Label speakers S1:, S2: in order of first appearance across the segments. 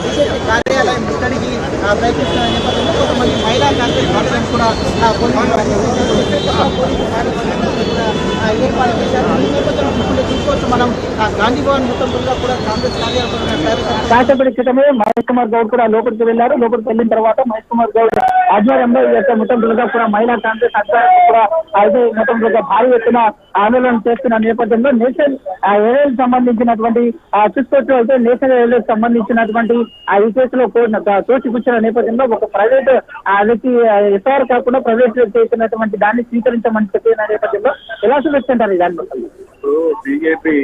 S1: BJP కార్యాలయం ముట్టడికి ప్రయత్నిస్తున్న నేపథ్యంలో కొంతమంది మహిళా కాంగ్రెస్ పార్టీలను కూడా ఏర్పాటు చేశారు. ఈ నేపథ్యంలో ఇప్పుడు చూసుకోవచ్చు మనం గాంధీ భవన్ మొత్తం కూడా కాంగ్రెస్ కార్యాలయం
S2: కాసేపటి క్రితమే మహేష్ కుమార్ గౌడ్ కూడా లోపలికి వెళ్లారు. లోపలికి వెళ్ళిన తర్వాత మహేష్ కుమార్ గౌడ్ ఆధ్వర్యంలో మొత్తం కూడా మహిళా కాంగ్రెస్ ఆధ్వర్యంలో కూడా అయితే మొత్తం భారీ ఎత్తున ఆందోళన చేస్తున్న నేపథ్యంలో నేషనల్ ఎయిర్ సంబంధించినటువంటి చూసుకోవచ్చు. అయితే నేషనల్ ఎయిర్ సంబంధించినటువంటి ఈ కేసులో తోసిపుచ్చిన నేపథ్యంలో ఒక ప్రైవేట్ వ్యక్తి ఎస్ఆర్ కాకుండా ప్రైవేట్ చేసినటువంటి దాన్ని స్వీకరించమని చెప్పిన నేపథ్యంలో ఎలా చూపిస్తుంటారు దాని
S3: బీజేపీ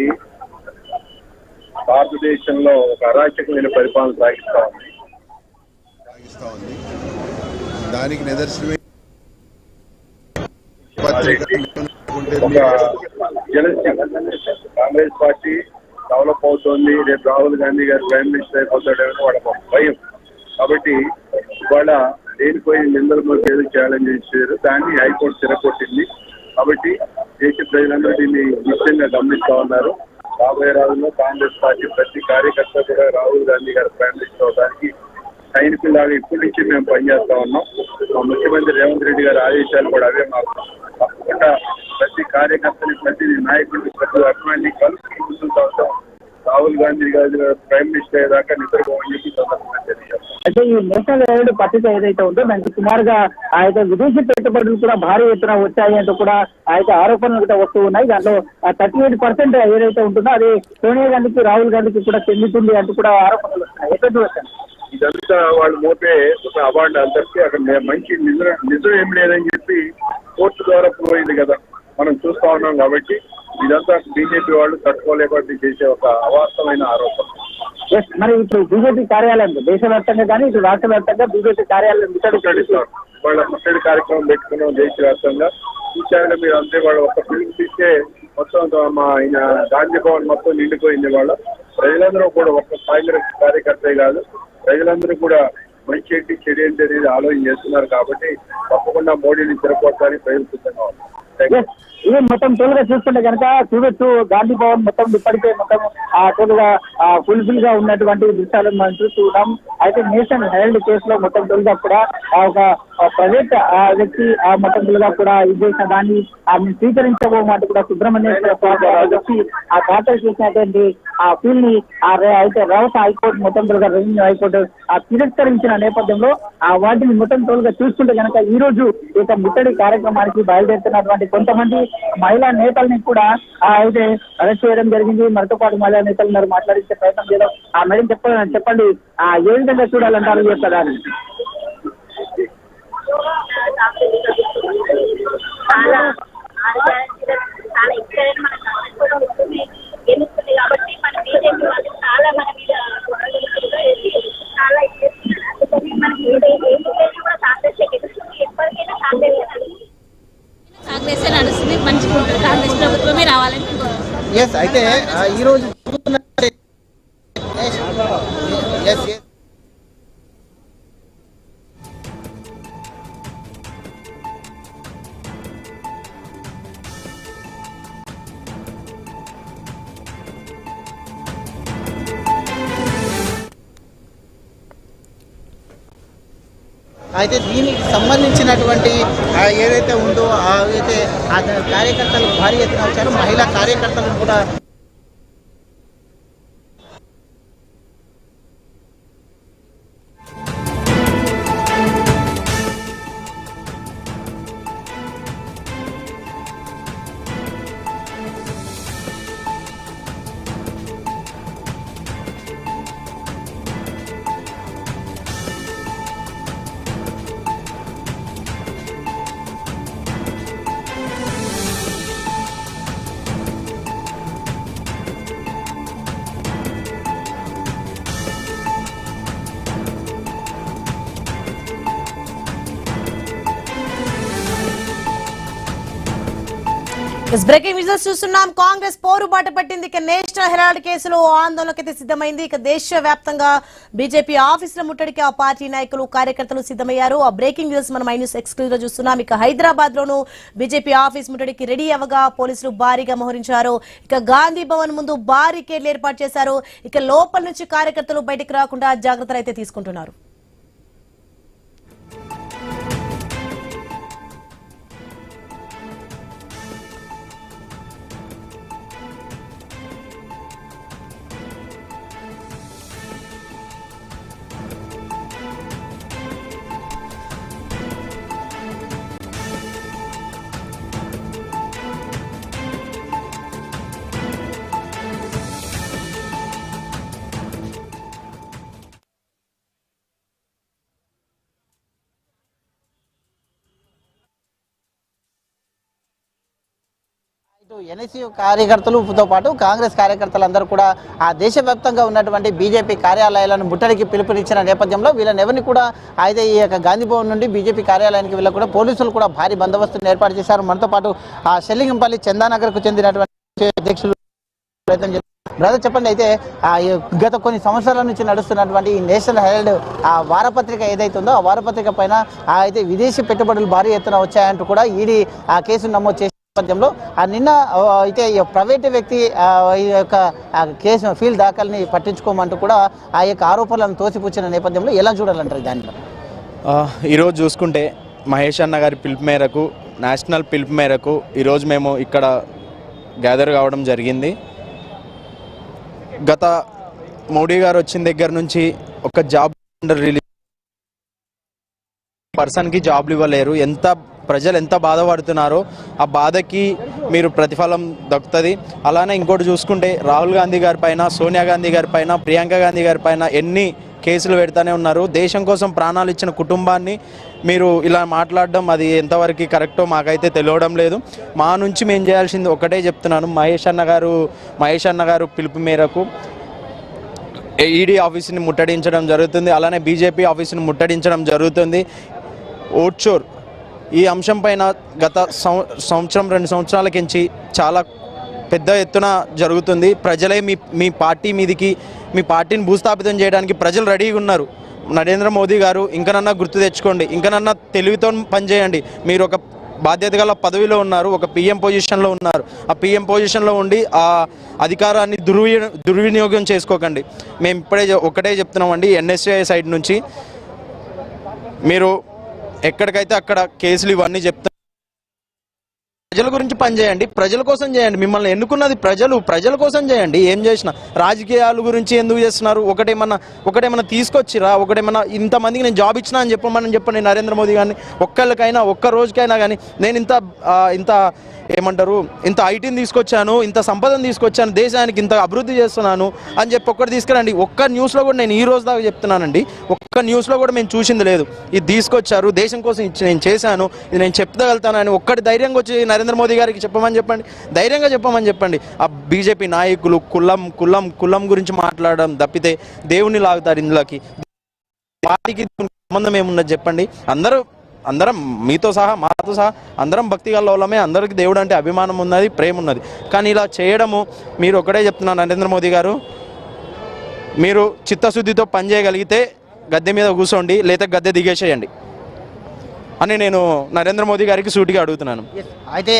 S3: భారతదేశంలో ఒక అరాచకమైన పరిపాలన సాగిస్తా ఉంది.
S4: దానికి నిదర్శనమే
S3: కాంగ్రెస్ పార్టీ డెవలప్ అవుతోంది. రేపు రాహుల్ గాంధీ గారు ప్రైమ్ మినిస్టర్ అయిపోతాడని వాళ్ళకి ఒక భయం. కాబట్టి ఇవాళ లేనిపోయి నిందల మీద ఏదో ఛాలెంజ్ చేశారు. దాన్ని హైకోర్టు తిరగొట్టింది. కాబట్టి దేశ ప్రజలందరూ దీన్ని నిశ్చయంగా గమనిస్తా ఉన్నారు. రాబోయే రోజుల్లో కాంగ్రెస్ పార్టీ ప్రతి కార్యకర్త కూడా రాహుల్ గాంధీ గారు ప్రైమ్ మినిస్టర్ అవడానికి సైనికులాగా ఇప్పటి నుంచి మేము పనిచేస్తా ఉన్నాం. మా ముఖ్యమంత్రి రేవంత్ రెడ్డి గారి ఆదేశాలు కూడా అవే. మాకు తప్పకుండా ప్రతి కార్యకర్తని, ప్రతి నాయకుడిని, ప్రతి అభిమాని కలిసి ముందుకు అవసరం. రాహుల్ గాంధీ గారు ప్రైమ్ మినిస్టర్ అయ్యేదాకా నిద్రపోవని చెప్పి సందర్భంగా తెలియజేస్తాం.
S2: అయితే ఈ నేషనల్ ఎయిడ్ పట్టిక ఏదైతే ఉందో దానికి సుమారుగా అయితే విదేశీ పెట్టుబడులు కూడా భారీ ఎత్తున వచ్చాయి అంటూ కూడా అయితే ఆరోపణలు కూడా వస్తూ ఉన్నాయి. దాంట్లో 38% ఏదైతే ఉంటుందో అది సోనియా గాంధీకి, రాహుల్ గాంధీకి కూడా చెందుతుంది అంటూ కూడా ఆరోపణలు వస్తున్నాయి. ఎక్కడ వచ్చాయి
S3: ఇదంతా వాళ్ళు మోపే ఒక అవార్డు అందరికీ అక్కడ మంచి నిజం ఏం లేదని చెప్పి కోర్టు ద్వారా ప్రూవ్ అయింది కదా, మనం చూస్తా ఉన్నాం. కాబట్టి ఇదంతా బీజేపీ వాళ్ళు తట్టుకోలేకపోతే చేసే ఒక అవాస్తవమైన ఆరోపణ.
S2: మరి ఇప్పుడు బీజేపీ కార్యాలయం దేశవ్యాప్తంగా కానీ ఇటు రాష్ట్ర వ్యాప్తంగా బీజేపీ కార్యాలయం
S3: వాళ్ళ ముట్టడి కార్యక్రమం పెట్టుకున్నాం దేశవ్యాప్తంగా. చూసాక మీరు అంతే వాళ్ళ ఒక ఫిల్మ్ తీస్తే మొత్తం మా ఆయన గాంధీ భవన్ మొత్తం నిండిపోయింది. వాళ్ళ ప్రజలందరూ కూడా ఒక్క కాంగ్రెస్ కార్యకర్తే కాదు, ప్రజలందరూ కూడా మంచి ఏంటి చెడు ఏంటి అనేది ఆలోచన చేస్తున్నారు. కాబట్టి తప్పకుండా మోడీని తిరగొట్టడానికి ప్రజలు సిద్ధంగా ఉన్నారు.
S2: ఇది మొత్తం తోలుగా చూస్తుంటే కనుక చూడొచ్చు గాంధీ భవన్ మొత్తం ఇప్పటికే మొత్తం తోలుగా ఫుల్ఫిల్ గా ఉన్నటువంటి దృశ్యాలను మనం చూస్తున్నాం. అయితే నేషనల్ హెరాల్డ్ కేసులో మొత్తం తోలుగా కూడా ఒక ప్రైవేట్ వ్యక్తి మొత్తం తోలుగా కూడా ఇది చేసిన దాన్ని స్వీకరించబోమాట కూడా సుబ్రహ్మణ్యేశ్వర వ్యక్తి దాఖలు చేసినటువంటి ఆ ఫీల్ ని అయితే రాష్ట్ర హైకోర్టు మొత్తం తోలుగా రెవెన్యూ హైకోర్టు తిరస్కరించిన నేపథ్యంలో వాటిని మొత్తం తోలుగా చూస్తుంటే కనుక ఈ రోజు ఇక ముట్టడి కార్యక్రమానికి బయలుదేరుతున్నటువంటి కొంతమంది మహిళా నేతల్ని కూడా అయితే అరెస్ట్ చేయడం జరిగింది. మనతో పాటు మహిళా నేతలు మాట్లాడించే ప్రయత్నం చేయడం. మేడం చెప్పండి ఏ విధంగా చూడాలంటారు చెప్తారా అని.
S5: కాబట్టి మన బీజేపీ వాళ్ళు చాలా మన మీద చాలా కాంగ్రెస్ నడుస్తుంది, మంచిగా ఉంటుంది. కాంగ్రెస్ ప్రభుత్వమే రావాలని.
S1: ఎస్ అయితే ఈరోజు అయితే దీనికి సంబంధించినటువంటి ఏదైతే ఉందో అయితే కార్యకర్తలు భారీ ఎత్తున వచ్చారు. మహిళా కార్యకర్తలను కూడా
S6: బ్రేకింగ్ న్యూస్ చూస్తున్నాం. కాంగ్రెస్ పోరుబాట పట్టింది. ఇక నేషనల్ హెరాల్డ్ కేసులో ఆందోళనకైతే సిద్ధమైంది. ఇక దేశవ్యాప్తంగా బీజేపీ ఆఫీసుల ముట్టడికి ఆ పార్టీ నాయకులు కార్యకర్తలు సిద్ధమయ్యారు. ఆ బ్రేకింగ్ న్యూస్ మనం న్యూస్ ఎక్స్క్లూజివ్ లో చూస్తున్నాం. ఇక హైదరాబాద్ లోను బీజేపీ ఆఫీస్ ముట్టడికి రెడీ అవ్వగా పోలీసులు భారీగా మోహరించారు. ఇక గాంధీ భవన్ ముందు బారికేడ్లు ఏర్పాటు చేశారు. ఇక లోపల నుంచి కార్యకర్తలు బయటకు రాకుండా జాగ్రత్తలు అయితే తీసుకుంటున్నారు.
S1: ఎన్ఎస్యూ కార్యకర్తలతో పాటు కాంగ్రెస్ కార్యకర్తలందరూ కూడా ఆ దేశవ్యాప్తంగా ఉన్నటువంటి బీజేపీ కార్యాలయాలను ముట్టడికి పిలుపునిచ్చిన నేపథ్యంలో వీళ్ళని ఎవరిని కూడా అయితే ఈ యొక్క గాంధీ భవన్ నుండి బీజేపీ కార్యాలయానికి వీళ్ళ కూడా పోలీసులు కూడా భారీ బందోబస్తును ఏర్పాటు చేశారు. మనతో పాటు ఆ షెల్లింగంపల్లి చందానగర్కు చెందినటువంటి అధ్యక్షులు బ్రదర్ చెప్పండి. అయితే గత కొన్ని సంవత్సరాల నుంచి నడుస్తున్నటువంటి ఈ నేషనల్ హెరాల్డ్ ఆ వారపత్రిక ఏదైతే ఉందో ఆ వారపత్రిక పైన అయితే విదేశీ పెట్టుబడులు భారీ ఎత్తున వచ్చాయంటూ కూడా ఈడీ ఆ కేసును నమోదు చేసిన నేపథ్యంలో నిన్న అయితే ప్రైవేటు వ్యక్తి ఈ యొక్క కేసు ఫీల్డ్ దాఖల్ని పట్టించుకోమంటూ కూడా ఆ యొక్క ఆరోపణలను తోసిపుచ్చిన నేపథ్యంలో ఎలా చూడాలంటారు దానిలో?
S7: ఈరోజు చూసుకుంటే మహేష్ అన్న గారి పిలుపు మేరకు, నేషనల్ పిలుపు మేరకు ఈరోజు మేము ఇక్కడ గ్యాదర్ కావడం జరిగింది. గత మోడీ గారు వచ్చిన దగ్గర నుంచి ఒక జాబ్ రిలీజ్ పర్సన్కి జాబ్లు ఇవ్వలేరు. ప్రజలు ఎంత బాధపడుతున్నారో ఆ బాధకి మీరు ప్రతిఫలం దక్కుతుంది. అలానే ఇంకోటి చూసుకుంటే రాహుల్ గాంధీ గారి పైన, సోనియా గాంధీ గారి పైన, ప్రియాంక గాంధీ గారి పైన ఎన్ని కేసులు పెడతానే ఉన్నారు. దేశం కోసం ప్రాణాలు ఇచ్చిన కుటుంబాన్ని మీరు ఇలా మాట్లాడడం అది ఎంతవరకు కరెక్టో మాకైతే తెలియడం లేదు. మా నుంచి మేము చేయాల్సింది ఒకటే చెప్తున్నాను. మహేష్ అన్న గారు పిలుపు మేరకు ఈడీ ఆఫీసుని ముట్టడించడం జరుగుతుంది. అలానే బీజేపీ ఆఫీసుని ముట్టడించడం జరుగుతుంది. ఓట్చోర్ ఈ అంశం పైన గత సంవత్సరం 2 సంవత్సరాల నుంచి చాలా పెద్ద ఎత్తున జరుగుతుంది. ప్రజలే మీ పార్టీ మీదికి, మీ పార్టీని భూస్థాపితం చేయడానికి ప్రజలు రెడీగా ఉన్నారు. నరేంద్ర మోదీ గారు ఇంకనన్నా గుర్తు తెచ్చుకోండి, ఇంకనన్నా తెలివితో పనిచేయండి. మీరు ఒక బాధ్యత గల పదవిలో ఉన్నారు, ఒక పిఎం పొజిషన్లో ఉన్నారు. ఆ పిఎం పొజిషన్లో ఉండి ఆ అధికారాన్ని దుర్వినియోగం చేసుకోకండి. మేము ఇప్పుడే ఒకటే చెప్తున్నామండి, ఎన్ఎస్ఏ సైడ్ నుంచి మీరు ఎక్కడికైతే అక్కడ కేసులు ఇవన్నీ చెప్తారు. ప్రజల గురించి పనిచేయండి, ప్రజల కోసం చేయండి. మిమ్మల్ని ఎన్నుకున్నది ప్రజల కోసం చేయండి. ఏం చేసినా రాజకీయాల గురించి ఎందుకు చేస్తున్నారు? ఒకటేమన్నా తీసుకొచ్చిరా? ఒకటేమన్నా ఇంతమందికి నేను జాబ్ ఇచ్చినా అని చెప్పండి నరేంద్ర మోదీ గారిని. ఒక్కళ్ళకైనా, ఒక్క రోజుకైనా కానీ నేను ఇంత ఐటీని తీసుకొచ్చాను, ఇంత సంపదను తీసుకొచ్చాను, దేశానికి ఇంత అభివృద్ధి చేస్తున్నాను అని చెప్పి ఒక్కటి తీసుకురండి. ఒక్క న్యూస్లో కూడా నేను ఈ రోజు దాకా చెప్తున్నానండి, ఒక్క న్యూస్లో కూడా మేము చూసింది లేదు. ఇది తీసుకొచ్చారు, దేశం కోసం నేను చేశాను, ఇది నేను చెప్పగలుగుతానని ఒక్కటి ధైర్యంగా వచ్చి నరేంద్ర మోదీ గారికి చెప్పమని చెప్పండి, ధైర్యంగా చెప్పమని చెప్పండి. ఆ బీజేపీ నాయకులు కులం గురించి మాట్లాడడం తప్పితే దేవుని లాగుతారు. ఇందులోకి వాటికి సంబంధం ఏమున్నది చెప్పండి? అందరం మీతో సహా, మాతో సహా అందరం భక్తి గల వాళ్ళమే. అందరికీ దేవుడు అంటే అభిమానం ఉన్నది, ప్రేమ ఉన్నది. కానీ ఇలా చేయడము, మీరు ఒకటే చెప్తున్నారు నరేంద్ర మోదీ గారు, మీరు చిత్తశుద్ధితో పనిచేయగలిగితే గద్దె మీద కూర్చోండి, లేదా గద్దె దిగేసేయండి అని నేను నరేంద్ర మోదీ గారికి సూటిగా అడుగుతున్నాను.
S1: అయితే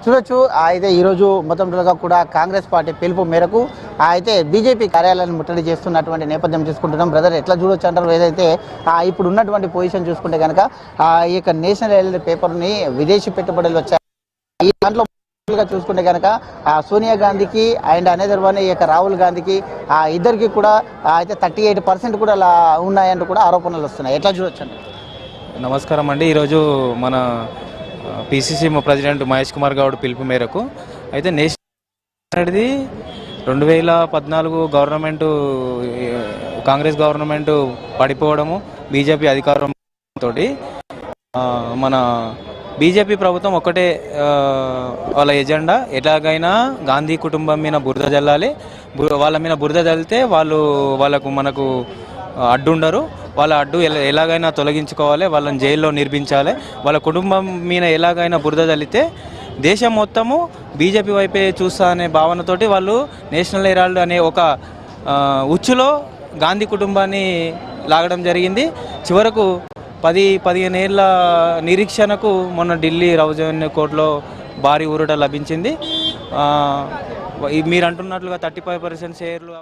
S1: చూడొచ్చు, అయితే ఈరోజు మొత్తంగా కూడా కాంగ్రెస్ పార్టీ పిలుపు మేరకు అయితే బీజేపీ కార్యాలయాన్ని ముట్టడి చేస్తున్నటువంటి నేపథ్యం చూసుకుంటున్నాం. బ్రదర్ ఎట్లా చూడొచ్చు అంటారు? ఏదైతే ఇప్పుడు ఉన్నటువంటి పొజిషన్ చూసుకుంటే కనుక ఈ యొక్క నేషనల్ హెరాల్డ్ పేపర్ని విదేశీ పెట్టుబడులు వచ్చాయి. ఈ దాంట్లో చూసుకుంటే కనుక సోనియా గాంధీకి అండ్ అనదర్ వన్ ఈ యొక్క రాహుల్ గాంధీకి ఇద్దరికి కూడా అయితే 38% కూడా అలా ఉన్నాయంటూ కూడా ఆరోపణలు వస్తున్నాయి. ఎట్లా చూడొచ్చు అండి?
S8: నమస్కారం అండి. ఈరోజు మన పిసిసి ప్రెసిడెంట్ మహేష్ కుమార్ గౌడ్ పిలుపు మేరకు అయితే నేషనల్ అనేది 2014 గవర్నమెంటు, కాంగ్రెస్ గవర్నమెంట్ పడిపోవడము, బీజేపీ అధికారంతో మన బీజేపీ ప్రభుత్వం ఒకటే వాళ్ళ ఎజెండా, ఎలాగైనా గాంధీ కుటుంబం మీద బురద జల్లాలి. వాళ్ళ మీద బురద జల్లితే మనకు అడ్డుండరు. వాళ్ళ అడ్డు ఎలాగైనా తొలగించుకోవాలి, వాళ్ళని జైల్లో నిర్మించాలి. వాళ్ళ కుటుంబం మీద ఎలాగైనా బురద జల్లితే దేశం మొత్తము బీజేపీ వైపే చూస్తా అనే భావనతోటి వాళ్ళు నేషనల్ హెరాల్డ్ అనే ఒక ఉచ్చులో గాంధీ కుటుంబాన్ని లాగడం జరిగింది. చివరకు 10-15 ఏళ్ల నిరీక్షణకు మొన్న ఢిల్లీ రౌజన్ కోర్టులో భారీ ఊరట లభించింది. మీరు అంటున్నట్లుగా 35% షేర్లు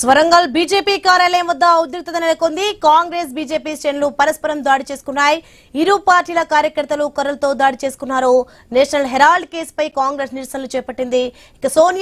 S6: వరంగల్ బీజేపీ కార్యాలయం వద్ద ఉద్రిక్తత నెలకొంది. కాంగ్రెస్ బీజేపీ శ్రేణులు పరస్పరం దాడి చేసుకున్నాయి. ఇరు పార్టీల కార్యకర్తలు కర్రలతో దాడి చేసుకున్నారు. నేషనల్ హెరాల్డ్ కేసుపై కాంగ్రెస్ నిరసనలు చేపట్టింది. ఇక సోనియా